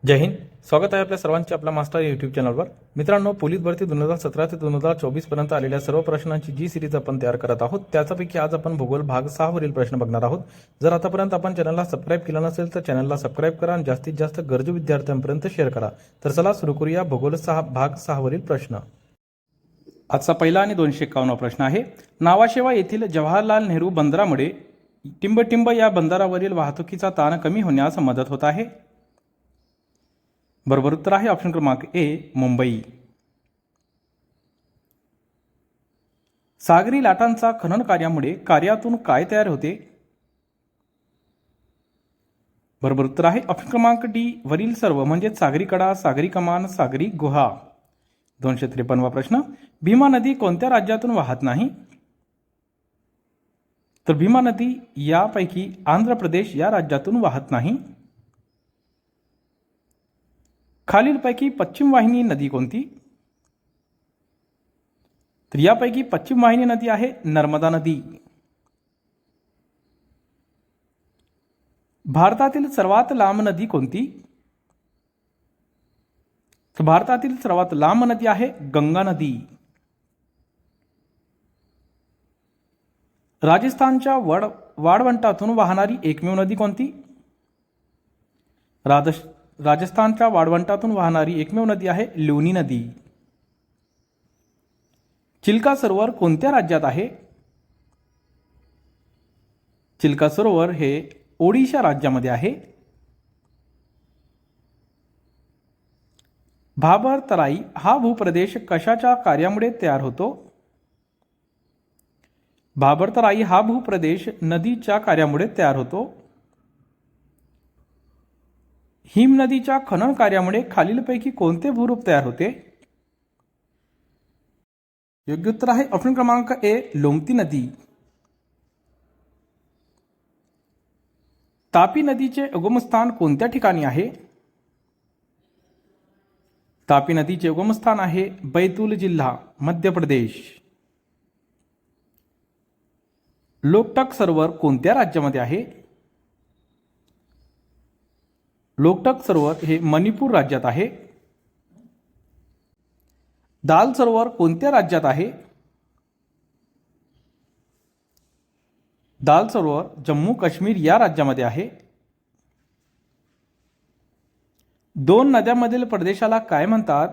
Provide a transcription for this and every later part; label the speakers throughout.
Speaker 1: जय हिंद. स्वागत आहे आपल्या सर्वांचे आपल्या मास्टर यूट्यूब चॅनलवर. मित्रांनो, पोलीस भरती 2017 ते 2024 पर्यंत आलेल्या सर्व प्रश्नांची जी सिरीज आपण तयार करत आहोत त्याच्यापैकी आज आपण भूगोल भाग 6 वरील प्रश्न बघणार आहोत. जर आतापर्यंत आपण चॅनलला सबस्क्राइब केलं नसेल तर चॅनलला सबस्क्राइब करा आणि जास्तीत जास्त गरजू विद्यार्थ्यांपर्यंत शेअर करा. तर चला सुरू करूया भूगोल भाग 6 वरील प्रश्न. आजचा पहिला आणि 251 प्रश्न आहे. नावाशेवा येथील जवाहरलाल नेहरू बंदरामुळे टिंबटिंब या बंदरावरील वाहतुकीचा ताण कमी होण्यास मदत होत आहे. बरोबर उत्तर आहे ऑप्शन क्रमांक ए, मुंबई. सागरी लाटांचा खनन कार्यामुळे कार्यातून काय तयार होते? बरोबर उत्तर आहे ऑप्शन क्रमांक डी, वरील सर्व म्हणजे सागरी कडा, सागरी कमान, सागरी गुहा. 253 प्रश्न. भीमा नदी कोणत्या राज्यातून वाहत नाही? तर भीमा नदी यापैकी आंध्र प्रदेश या राज्यातून वाहत नाही. खालीलपैकी पश्चिम वाहिनी नदी कोणती? तर यापैकी पश्चिम वाहिनी नदी आहे नर्मदा नदी. भारतातील सर्वात लांब नदी कोणती? तर भारतातील सर्वात लांब नदी आहे गंगा नदी. राजस्थानच्या वाळवंटातून वाहणारी एकमेव नदी कोणती? राजस्थानच्या वाळवंटातून वाहणारी एकमेव नदी आहे लुनी नदी. चिल्का सरोवर कोणत्या राज्यात आहे? चिल्का सरोवर हे ओडिशा राज्यामध्ये आहे. भाबर तराई हा भूप्रदेश कशाच्या कार्यामुळे तयार होतो? भाबर तराई हा भूप्रदेश नदीच्या कार्यामुळे तयार होतो. हिम नदीच्या खनन कार्यामुळे खालीलपैकी कोणते भूरूप तयार होते? योग्य उत्तर आहे ऑप्शन क्रमांक ए, लोमती नदी. तापी नदीचे उगमस्थान कोणत्या ठिकाणी आहे? तापी नदीचे उगमस्थान आहे बैतूल जिल्हा, मध्य प्रदेश. लोकटक सरोवर कोणत्या राज्यामध्ये आहे? लोकटक सरोवर हे मणिपूर राज्यात आहे. दाल सरोवर कोणत्या राज्यात आहे? दाल सरोवर जम्मू काश्मीर या राज्यामध्ये आहे. दोन नद्यांमधील प्रदेशाला काय म्हणतात?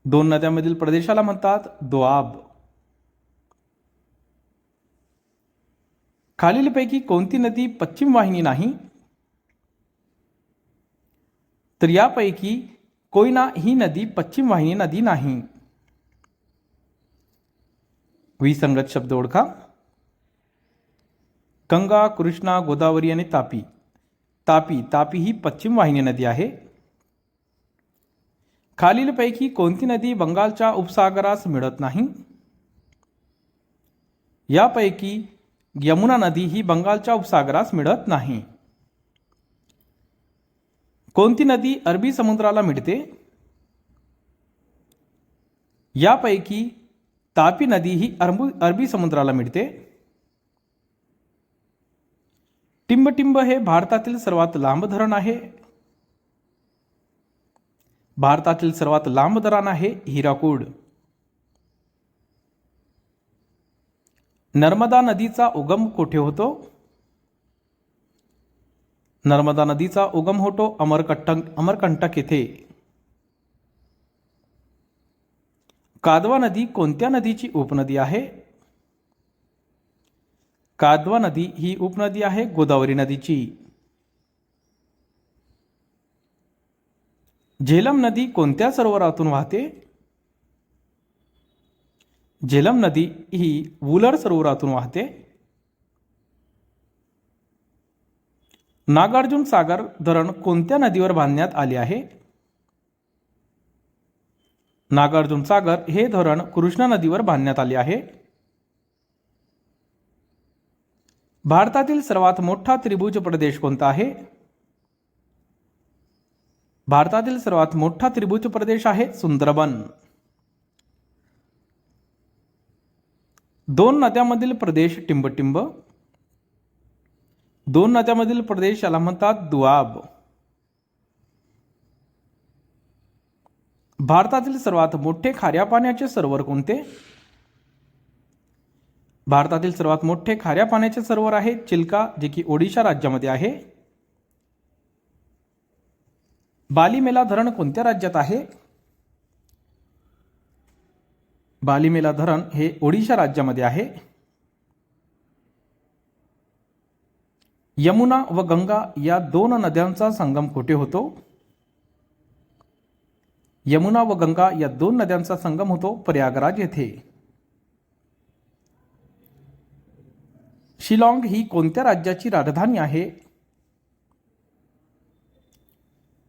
Speaker 1: दोन नद्यांमधील प्रदेशाला म्हणतात दोआब. खालीलपैकी कोणती नदी पश्चिम वाहिनी नाही? तर यापैकी कोयना ही नदी पश्चिम वाहिनी नदी नाही. विसंगत शब्द ओळखा. गंगा, कृष्णा, गोदावरी आणि तापी. तापी ही पश्चिम वाहिनी नदी आहे. खालीलपैकी कोणती नदी बंगालच्या उपसागरास मिळत नाही? यापैकी यमुना नदी ही बंगालच्या उपसागरास मिळत नाही. कोणती नदी अरबी समुद्राला मिळते? यापैकी तापी नदी ही अरबी समुद्राला मिळते. टिंबटिंब हे भारतातील सर्वात लांब धरण आहे. भारतातील सर्वात लांब धरण आहे हिराकूड. नर्मदा नदीचा उगम कोठे होतो? नर्मदा नदीचा उगम होतो अमरकंटक येथे. कादवा नदी कोणत्या नदीची उपनदी आहे? कादवा नदी ही उपनदी आहे गोदावरी नदीची. झेलम नदी कोणत्या सरोवरातून वाहते? झेलम नदी ही वुलर सरोवरातून वाहते. नागार्जुन सागर धरण कोणत्या नदीवर बांधण्यात आले आहे? नागार्जुन सागर हे धरण कृष्णा नदीवर बांधण्यात आले आहे. भारतातील सर्वात मोठा त्रिभुज प्रदेश कोणता आहे? भारतातील सर्वात मोठा त्रिभुज प्रदेश आहे सुंदरबन. दोन नद्यांमधील प्रदेश टिंबटिंब. दोन नद्यांमधील प्रदेश याला म्हणतात दुआब. भारतातील सर्वात मोठे खाऱ्या पाण्याचे सरोवर कोणते? भारतातील सर्वात मोठे खाऱ्या पाण्याचे सरोवर आहे चिल्का, जे की ओडिशा राज्यामध्ये आहे. बालीमेला धरण कोणत्या राज्यात आहे? बालीमेला धरण हे ओडिशा राज्यामध्ये आहे. यमुना व गंगा या दोन नद्यांचा संगम कुठे होतो? यमुना व गंगा या दोन नद्यांचा संगम होतो प्रयागराज येथे. शिलाँग ही कोणत्या राज्याची राजधानी आहे?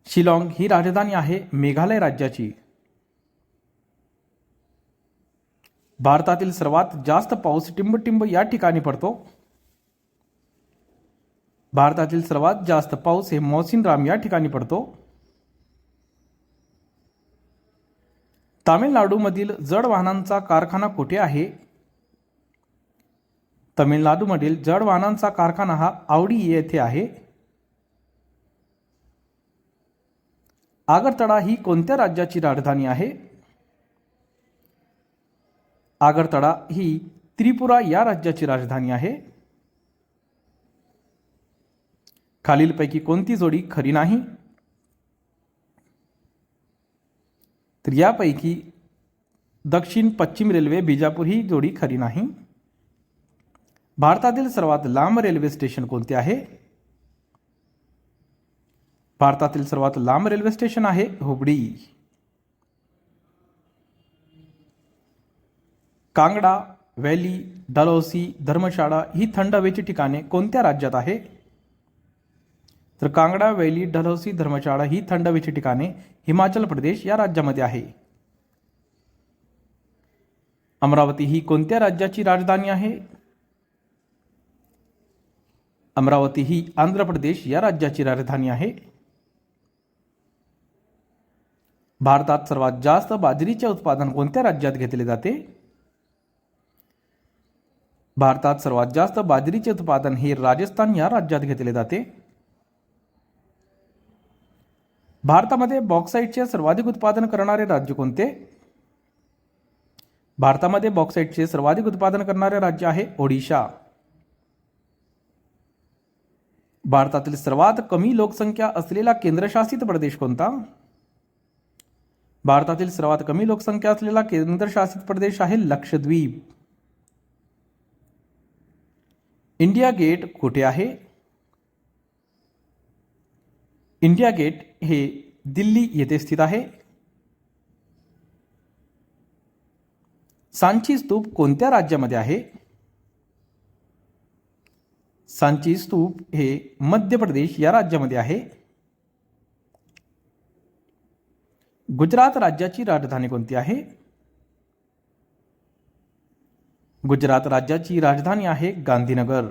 Speaker 1: शिलाँग ही राजधानी आहे मेघालय राज्याची. भारतातील सर्वात जास्त पाऊस टिंबटिंब या ठिकाणी पडतो. भारतातील सर्वात जास्त पाऊस हे मौसिनराम या ठिकाणी पडतो. तामिळनाडूमधील जड वाहनांचा कारखाना कुठे आहे? तामिळनाडूमधील जड वाहनांचा कारखाना हा आवडी येथे आहे. आगरतळा ही कोणत्या राज्याची राजधानी आहे? आगरतळा ही त्रिपुरा या राज्याची राजधानी आहे. खालीलपैकी कोणती जोडी खरी नाही? तर यापैकी दक्षिण पश्चिम रेल्वे बिजापूर ही जोडी खरी नाही. भारतातील सर्वात लांब रेल्वे स्टेशन कोणते आहे? भारतातील सर्वात लांब रेल्वे स्टेशन आहे हुबळी. कांगडा, व्हॅली, डलहौसी, धर्मशाळा ही थंड हवेची ठिकाणे कोणत्या राज्यात आहे? तर कांगडा, व्हॅली, डलहौसी, धर्मशाळा ही थंड हवेची ठिकाणे हिमाचल प्रदेश या राज्यामध्ये आहे. अमरावती ही कोणत्या राज्याची राजधानी आहे? अमरावती ही आंध्र प्रदेश या राज्याची राजधानी आहे. भारतात सर्वात जास्त बाजरीचे उत्पादन कोणत्या राज्यात घेतले जाते? भारतात सर्वात जास्त बाजरीचे उत्पादन हे राजस्थान या राज्यात घेतले जाते. भारतामध्ये बॉक्साईटचे सर्वाधिक उत्पादन करणारे राज्य कोणते? भारतामध्ये बॉक्साईटचे सर्वाधिक उत्पादन करणारे राज्य आहे ओडिशा. भारतातील सर्वात कमी लोकसंख्या असलेला केंद्रशासित प्रदेश कोणता? भारतातील सर्वात कमी लोकसंख्या असलेला केंद्रशासित प्रदेश आहे लक्षद्वीप. इंडिया गेट कुठे आहे? इंडिया गेट हे दिल्ली येथे स्थित आहे. सांची स्तूप कोणत्या राज्यामध्ये आहे? सांची स्तूप हे मध्य प्रदेश या राज्यामध्ये आहे. गुजरात राज्याची राजधानी कोणती आहे? गुजरात राज्याची राजधानी आहे गांधीनगर.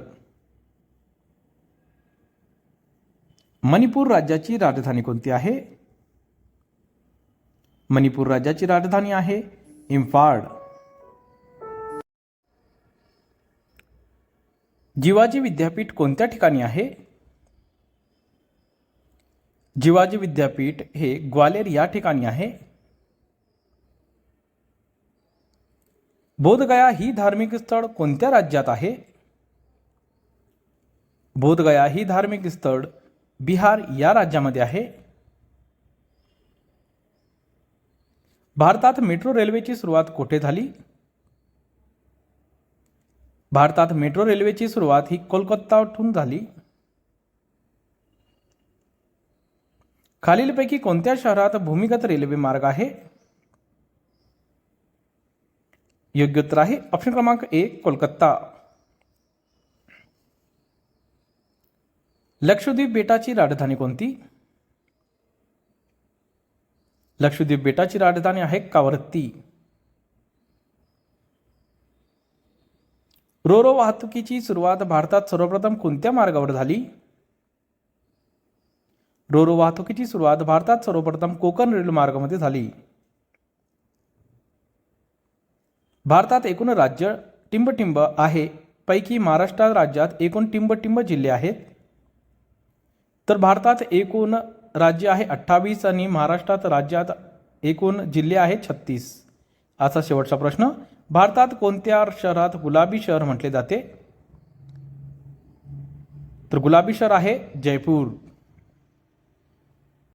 Speaker 1: मणिपूर राज्याची राजधानी कोणती आहे? मणिपूर राज्याची राजधानी आहे इम्फाळ. जिवाजी विद्यापीठ कोणत्या ठिकाणी आहे? जिवाजी विद्यापीठ हे ग्वालेर या ठिकाणी आहे. बोधगया ही धार्मिक स्थळ कोणत्या राज्यात आहे? बोधगया ही धार्मिक स्थळ बिहार या राज्यामध्ये आहे. भारतात मेट्रो रेल्वेची सुरुवात कुठे झाली? भारतात मेट्रो रेल्वेची सुरुवात ही कोलकाताहून झाली. खालीलपैकी कोणत्या शहरात भूमिगत रेल्वे मार्ग आहे? योग्य उत्तर आहे ऑप्शन क्रमांक 1 कोलकाता. लक्षद्वीप बेटाची राजधानी कोणती? लक्षद्वीप बेटाची राजधानी आहे कावरत्ती. रोरो वाहतुकीची सुरुवात भारतात सर्वप्रथम कोणत्या मार्गावर झाली? रोरो वाहतुकीची सुरुवात भारतात सर्वप्रथम कोकण रेल्वे मार्गामध्ये झाली. भारतात एकूण राज्य टिंबटिंब आहे पैकी महाराष्ट्र राज्यात एकूण टिंबटिंब जिल्हे आहेत. तर भारतात एकूण राज्य आहे 28 आणि महाराष्ट्रात राज्यात एकूण जिल्हे आहेत 36. आजचा शेवटचा प्रश्न, भारतात कोणत्या शहरात गुलाबी शहर म्हटले जाते? तर गुलाबी शहर आहे जयपूर.